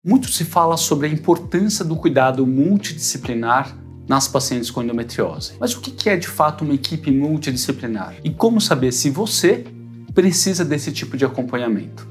Muito se fala sobre a importância do cuidado multidisciplinar nas pacientes com endometriose. Mas o que é de fato uma equipe multidisciplinar? E como saber se você precisa desse tipo de acompanhamento?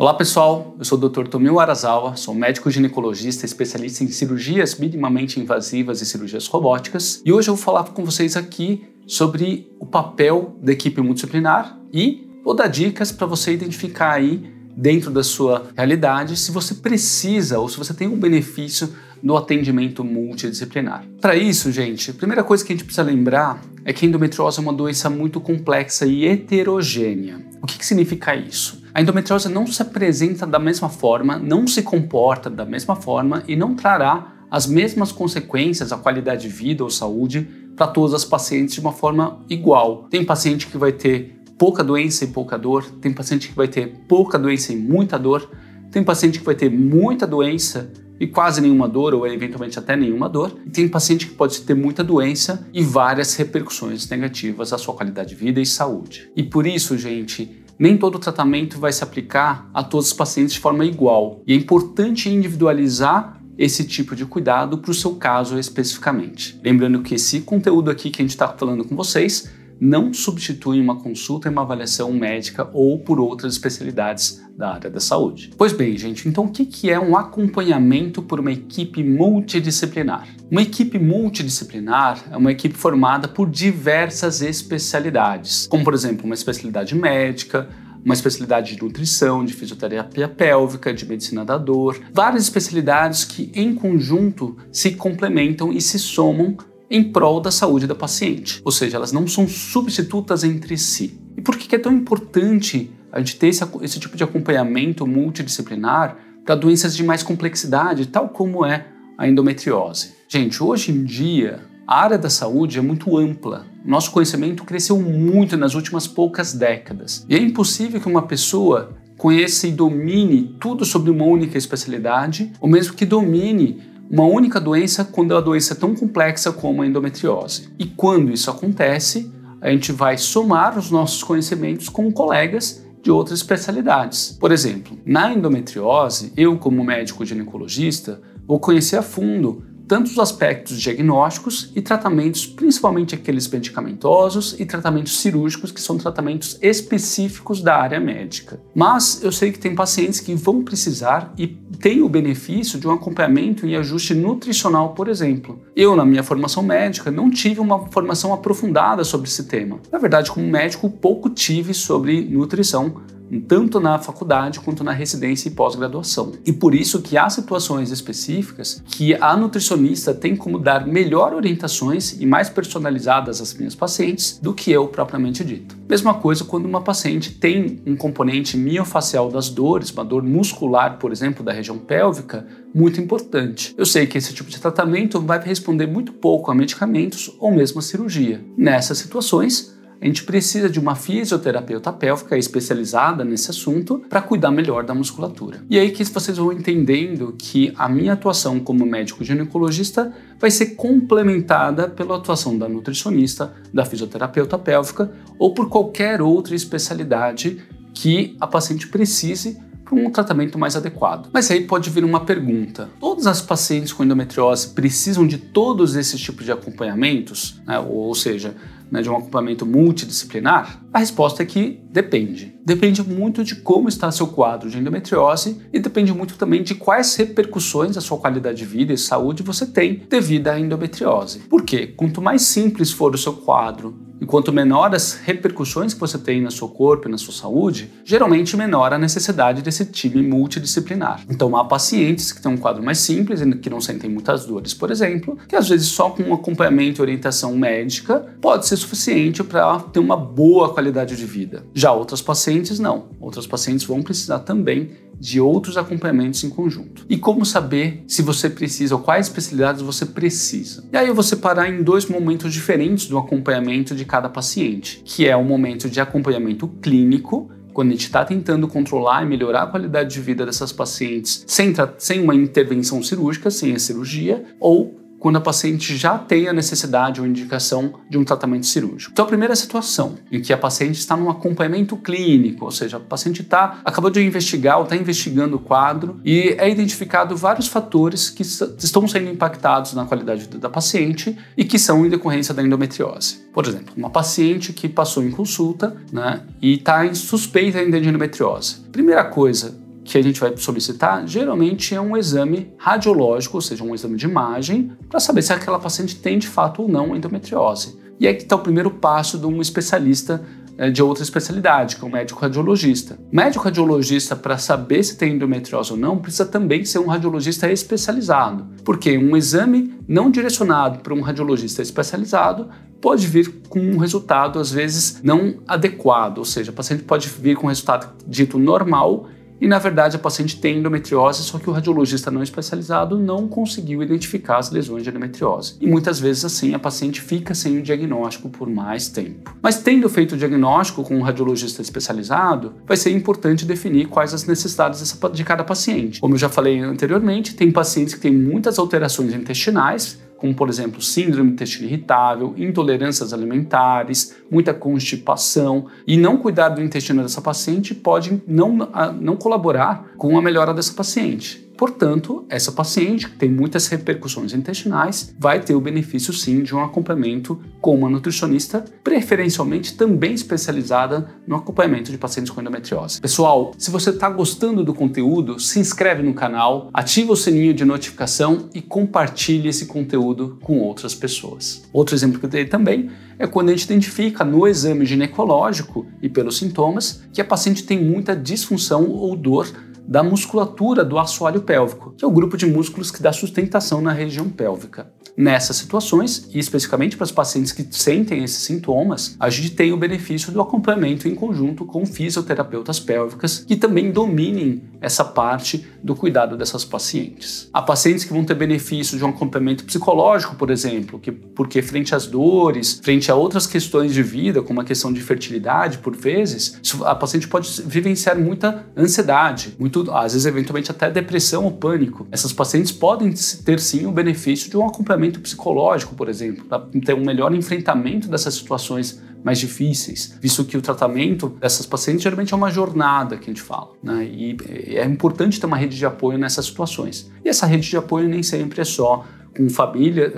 Olá pessoal, eu sou o Dr. Tomio Arazawa, sou médico ginecologista especialista em cirurgias minimamente invasivas e cirurgias robóticas e hoje eu vou falar com vocês aqui sobre o papel da equipe multidisciplinar e vou dar dicas para você identificar aí dentro da sua realidade se você precisa ou se você tem um benefício no atendimento multidisciplinar. Para isso, gente, a primeira coisa que a gente precisa lembrar é que a endometriose é uma doença muito complexa e heterogênea. O que significa isso? A endometriose não se apresenta da mesma forma, não se comporta da mesma forma e não trará as mesmas consequências à qualidade de vida ou saúde para todas as pacientes de uma forma igual. Tem paciente que vai ter pouca doença e pouca dor, tem paciente que vai ter pouca doença e muita dor, tem paciente que vai ter muita doença e quase nenhuma dor ou eventualmente até nenhuma dor, e tem paciente que pode ter muita doença e várias repercussões negativas à sua qualidade de vida e saúde. E por isso, gente, nem todo tratamento vai se aplicar a todos os pacientes de forma igual. E é importante individualizar esse tipo de cuidado para o seu caso especificamente. Lembrando que esse conteúdo aqui que a gente está falando com vocês não substitui uma consulta e uma avaliação médica ou por outras especialidades da área da saúde. Pois bem, gente, então o que é um acompanhamento por uma equipe multidisciplinar? Uma equipe multidisciplinar é uma equipe formada por diversas especialidades, como por exemplo uma especialidade médica, uma especialidade de nutrição, de fisioterapia pélvica, de medicina da dor, várias especialidades que em conjunto se complementam e se somam em prol da saúde da paciente, ou seja, elas não são substitutas entre si. E por que é tão importante a gente ter esse tipo de acompanhamento multidisciplinar para doenças de mais complexidade, tal como é a endometriose? Gente, hoje em dia, a área da saúde é muito ampla. Nosso conhecimento cresceu muito nas últimas poucas décadas. E é impossível que uma pessoa conheça e domine tudo sobre uma única especialidade, ou mesmo que domine uma única doença quando a doença é tão complexa como a endometriose. E quando isso acontece, a gente vai somar os nossos conhecimentos com colegas de outras especialidades. Por exemplo, na endometriose, eu como médico ginecologista vou conhecer a fundo tanto os aspectos diagnósticos e tratamentos, principalmente aqueles medicamentosos e tratamentos cirúrgicos, que são tratamentos específicos da área médica. Mas eu sei que tem pacientes que vão precisar e têm o benefício de um acompanhamento e ajuste nutricional, por exemplo. Eu, na minha formação médica, não tive uma formação aprofundada sobre esse tema. Na verdade, como médico, pouco tive sobre nutrição, tanto na faculdade quanto na residência e pós-graduação. E por isso que há situações específicas que a nutricionista tem como dar melhor orientações e mais personalizadas às minhas pacientes do que eu propriamente dito. Mesma coisa quando uma paciente tem um componente miofacial das dores, uma dor muscular, por exemplo, da região pélvica, muito importante. Eu sei que esse tipo de tratamento vai responder muito pouco a medicamentos ou mesmo a cirurgia. Nessas situações, a gente precisa de uma fisioterapeuta pélvica especializada nesse assunto para cuidar melhor da musculatura. E aí que vocês vão entendendo que a minha atuação como médico ginecologista vai ser complementada pela atuação da nutricionista, da fisioterapeuta pélvica ou por qualquer outra especialidade que a paciente precise para um tratamento mais adequado. Mas aí pode vir uma pergunta: todas as pacientes com endometriose precisam de todos esses tipos de acompanhamentos, ou seja, de um acompanhamento multidisciplinar? A resposta é que depende. Depende muito de como está seu quadro de endometriose e depende muito também de quais repercussões a sua qualidade de vida e saúde você tem devido à endometriose. Por quê? Quanto mais simples for o seu quadro e quanto menor as repercussões que você tem no seu corpo e na sua saúde, geralmente menor a necessidade desse time multidisciplinar. Então há pacientes que têm um quadro mais simples e que não sentem muitas dores, por exemplo, que às vezes só com um acompanhamento e orientação médica pode ser suficiente para ter uma boa qualidade de vida. Já outras pacientes não. Outras pacientes vão precisar também de outros acompanhamentos em conjunto. E como saber se você precisa ou quais especialidades você precisa? E aí eu vou separar em dois momentos diferentes do acompanhamento de cada paciente, que é o momento de acompanhamento clínico quando a gente está tentando controlar e melhorar a qualidade de vida dessas pacientes sem uma intervenção cirúrgica, sem a cirurgia, ou quando a paciente já tem a necessidade ou indicação de um tratamento cirúrgico. Então, a primeira situação em que a paciente está num acompanhamento clínico, ou seja, a paciente acabou de investigar ou está investigando o quadro e é identificado vários fatores que estão sendo impactados na qualidade de vida da paciente e que são em decorrência da endometriose. Por exemplo, uma paciente que passou em consulta, né, e está em suspeita ainda de endometriose. Primeira coisa que a gente vai solicitar, geralmente é um exame radiológico, ou seja, um exame de imagem, para saber se aquela paciente tem de fato ou não endometriose. E aí que está o primeiro passo de um especialista de outra especialidade, que é o médico radiologista. O médico radiologista, para saber se tem endometriose ou não, precisa também ser um radiologista especializado, porque um exame não direcionado para um radiologista especializado pode vir com um resultado, às vezes, não adequado, ou seja, a paciente pode vir com um resultado dito normal, e, na verdade, a paciente tem endometriose, só que o radiologista não especializado não conseguiu identificar as lesões de endometriose. E muitas vezes, assim, a paciente fica sem o diagnóstico por mais tempo. Mas, tendo feito o diagnóstico com um radiologista especializado, vai ser importante definir quais as necessidades de cada paciente. Como eu já falei anteriormente, tem pacientes que têm muitas alterações intestinais, como, por exemplo, síndrome do intestino irritável, intolerâncias alimentares, muita constipação, e não cuidar do intestino dessa paciente pode não colaborar com a melhora dessa paciente. Portanto, essa paciente, que tem muitas repercussões intestinais, vai ter o benefício sim de um acompanhamento com uma nutricionista, preferencialmente também especializada no acompanhamento de pacientes com endometriose. Pessoal, se você está gostando do conteúdo, se inscreve no canal, ativa o sininho de notificação e compartilhe esse conteúdo com outras pessoas. Outro exemplo que eu dei também é quando a gente identifica no exame ginecológico e pelos sintomas que a paciente tem muita disfunção ou dor da musculatura do assoalho pélvico, que é o grupo de músculos que dá sustentação na região pélvica. Nessas situações, e especificamente para os pacientes que sentem esses sintomas, a gente tem o benefício do acompanhamento em conjunto com fisioterapeutas pélvicas que também dominem essa parte do cuidado dessas pacientes. Há pacientes que vão ter benefício de um acompanhamento psicológico, por exemplo, porque frente às dores, frente a outras questões de vida, como a questão de fertilidade, por vezes, a paciente pode vivenciar muita ansiedade, às vezes eventualmente até depressão ou pânico. Essas pacientes podem ter sim o benefício de um acompanhamento psicológico, por exemplo, para ter um melhor enfrentamento dessas situações mais difíceis, visto que o tratamento dessas pacientes geralmente é uma jornada que a gente fala, né? E é importante ter uma rede de apoio nessas situações. E essa rede de apoio nem sempre é só com família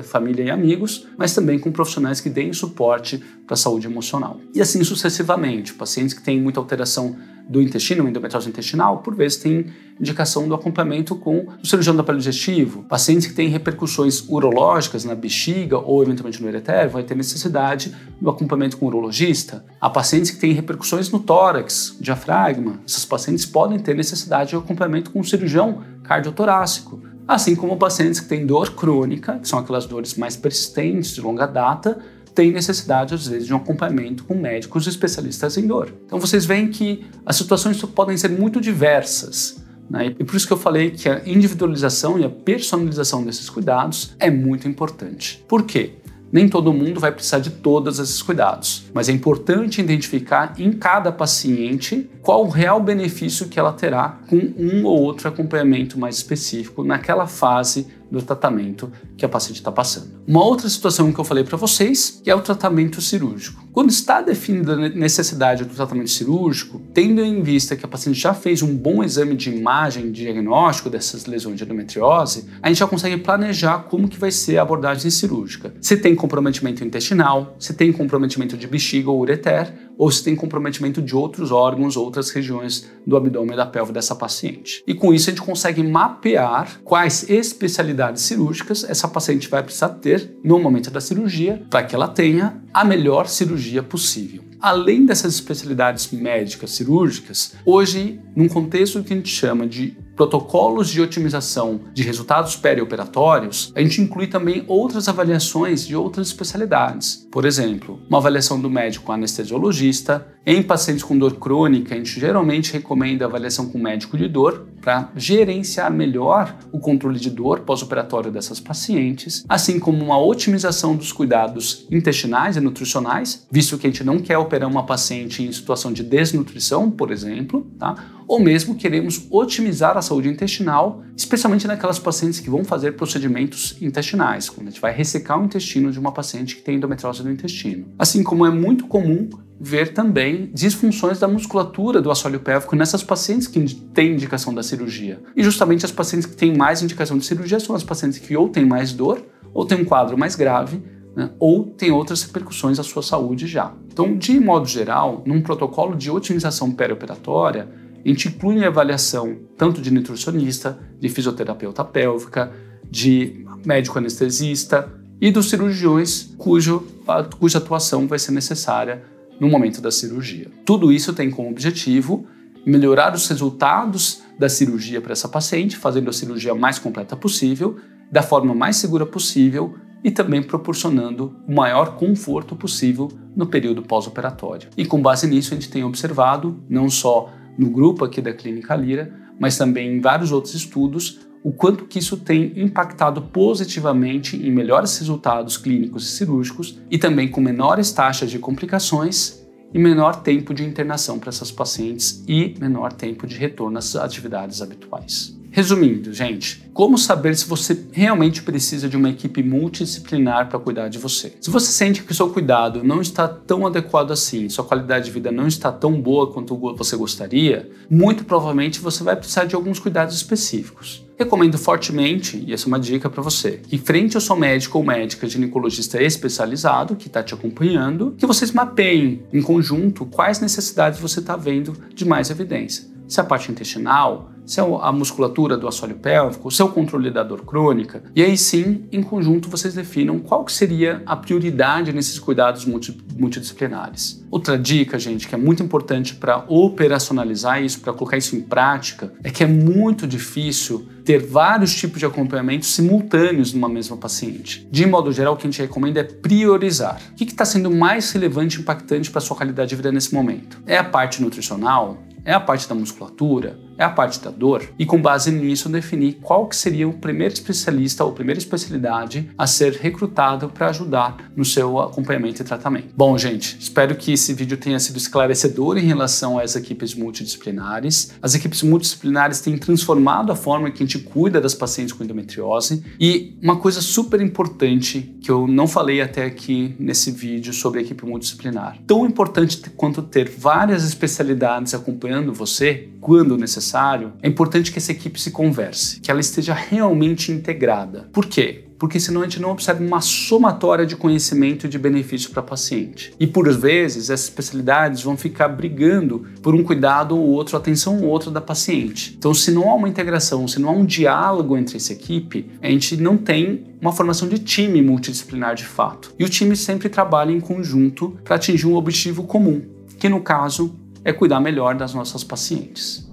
e amigos, mas também com profissionais que deem suporte para a saúde emocional. E assim sucessivamente, pacientes que têm muita alteração do intestino, endometriose intestinal, por vezes tem indicação do acompanhamento com o cirurgião do aparelho digestivo. Pacientes que têm repercussões urológicas na bexiga ou eventualmente no ureter vai ter necessidade do acompanhamento com o urologista. Há pacientes que têm repercussões no tórax, diafragma. Essas pacientes podem ter necessidade de acompanhamento com o cirurgião cardiotorácico. Assim como pacientes que têm dor crônica, que são aquelas dores mais persistentes, de longa data, tem necessidade, às vezes, de um acompanhamento com médicos especialistas em dor. Então, vocês veem que as situações podem ser muito diversas, né? E por isso que eu falei que a individualização e a personalização desses cuidados é muito importante. Por quê? Nem todo mundo vai precisar de todos esses cuidados, mas é importante identificar em cada paciente qual o real benefício que ela terá com um ou outro acompanhamento mais específico naquela fase do tratamento que a paciente está passando. Uma outra situação que eu falei para vocês é o tratamento cirúrgico. Quando está definida a necessidade do tratamento cirúrgico, tendo em vista que a paciente já fez um bom exame de imagem, de diagnóstico dessas lesões de endometriose, a gente já consegue planejar como que vai ser a abordagem cirúrgica. Se tem comprometimento intestinal, se tem comprometimento de bexiga ou ureter, ou se tem comprometimento de outros órgãos, outras regiões do abdômen e da pelve dessa paciente. E com isso a gente consegue mapear quais especialidades cirúrgicas essa paciente vai precisar ter no momento da cirurgia para que ela tenha a melhor cirurgia possível. Além dessas especialidades médicas cirúrgicas, hoje, num contexto que a gente chama de protocolos de otimização de resultados perioperatórios, a gente inclui também outras avaliações de outras especialidades. Por exemplo, uma avaliação do médico anestesiologista, Em pacientes com dor crônica, a gente geralmente recomenda avaliação com médico de dor para gerenciar melhor o controle de dor pós-operatório dessas pacientes, assim como uma otimização dos cuidados intestinais e nutricionais, visto que a gente não quer operar uma paciente em situação de desnutrição, por exemplo, tá? Ou mesmo queremos otimizar a saúde intestinal, especialmente naquelas pacientes que vão fazer procedimentos intestinais, quando a gente vai ressecar o intestino de uma paciente que tem endometriose do intestino. Assim como é muito comum ver também disfunções da musculatura do assoalho pélvico nessas pacientes que têm indicação da cirurgia. E justamente as pacientes que têm mais indicação de cirurgia são as pacientes que ou têm mais dor, ou têm um quadro mais grave, né, ou têm outras repercussões à sua saúde já. Então, de modo geral, num protocolo de otimização perioperatória, a gente inclui a avaliação tanto de nutricionista, de fisioterapeuta pélvica, de médico anestesista e dos cirurgiões cuja atuação vai ser necessária no momento da cirurgia. Tudo isso tem como objetivo melhorar os resultados da cirurgia para essa paciente, fazendo a cirurgia mais completa possível, da forma mais segura possível e também proporcionando o maior conforto possível no período pós-operatório. E com base nisso a gente tem observado, não só no grupo aqui da Clínica Lyra, mas também em vários outros estudos, o quanto que isso tem impactado positivamente em melhores resultados clínicos e cirúrgicos e também com menores taxas de complicações e menor tempo de internação para essas pacientes e menor tempo de retorno às atividades habituais. Resumindo, gente, como saber se você realmente precisa de uma equipe multidisciplinar para cuidar de você? Se você sente que o seu cuidado não está tão adequado assim, sua qualidade de vida não está tão boa quanto você gostaria, muito provavelmente você vai precisar de alguns cuidados específicos. Recomendo fortemente, e essa é uma dica para você, que frente ao seu médico ou médica ginecologista especializado que está te acompanhando, que vocês mapeiem em conjunto quais necessidades você está vendo de mais evidência. Se é a parte intestinal, se é a musculatura do assoalho pélvico, se é o controle da dor crônica. E aí sim, em conjunto, vocês definam qual que seria a prioridade nesses cuidados multidisciplinares. Outra dica, gente, que é muito importante para operacionalizar isso, para colocar isso em prática, é que é muito difícil ter vários tipos de acompanhamento simultâneos numa mesma paciente. De modo geral, o que a gente recomenda é priorizar. O que está sendo mais relevante e impactante para a sua qualidade de vida nesse momento? É a parte nutricional? É a parte da musculatura? É a parte da dor? E com base nisso definir qual que seria o primeiro especialista ou primeira especialidade a ser recrutado para ajudar no seu acompanhamento e tratamento. Bom, gente, espero que esse vídeo tenha sido esclarecedor em relação às equipes multidisciplinares. As equipes multidisciplinares têm transformado a forma que a gente cuida das pacientes com endometriose. E uma coisa super importante que eu não falei até aqui nesse vídeo sobre a equipe multidisciplinar. Tão importante quanto ter várias especialidades acompanhando você, quando necessário, é importante que essa equipe se converse, que ela esteja realmente integrada. Por quê? Porque senão a gente não observa uma somatória de conhecimento e de benefício para a paciente. E por vezes essas especialidades vão ficar brigando por um cuidado ou outro, atenção ou outra da paciente. Então se não há uma integração, se não há um diálogo entre essa equipe, a gente não tem uma formação de time multidisciplinar de fato. E o time sempre trabalha em conjunto para atingir um objetivo comum, que no caso é cuidar melhor das nossas pacientes.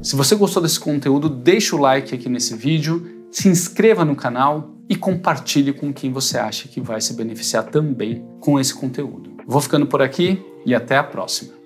Se você gostou desse conteúdo, deixa o like aqui nesse vídeo, se inscreva no canal e compartilhe com quem você acha que vai se beneficiar também com esse conteúdo. Vou ficando por aqui e até a próxima.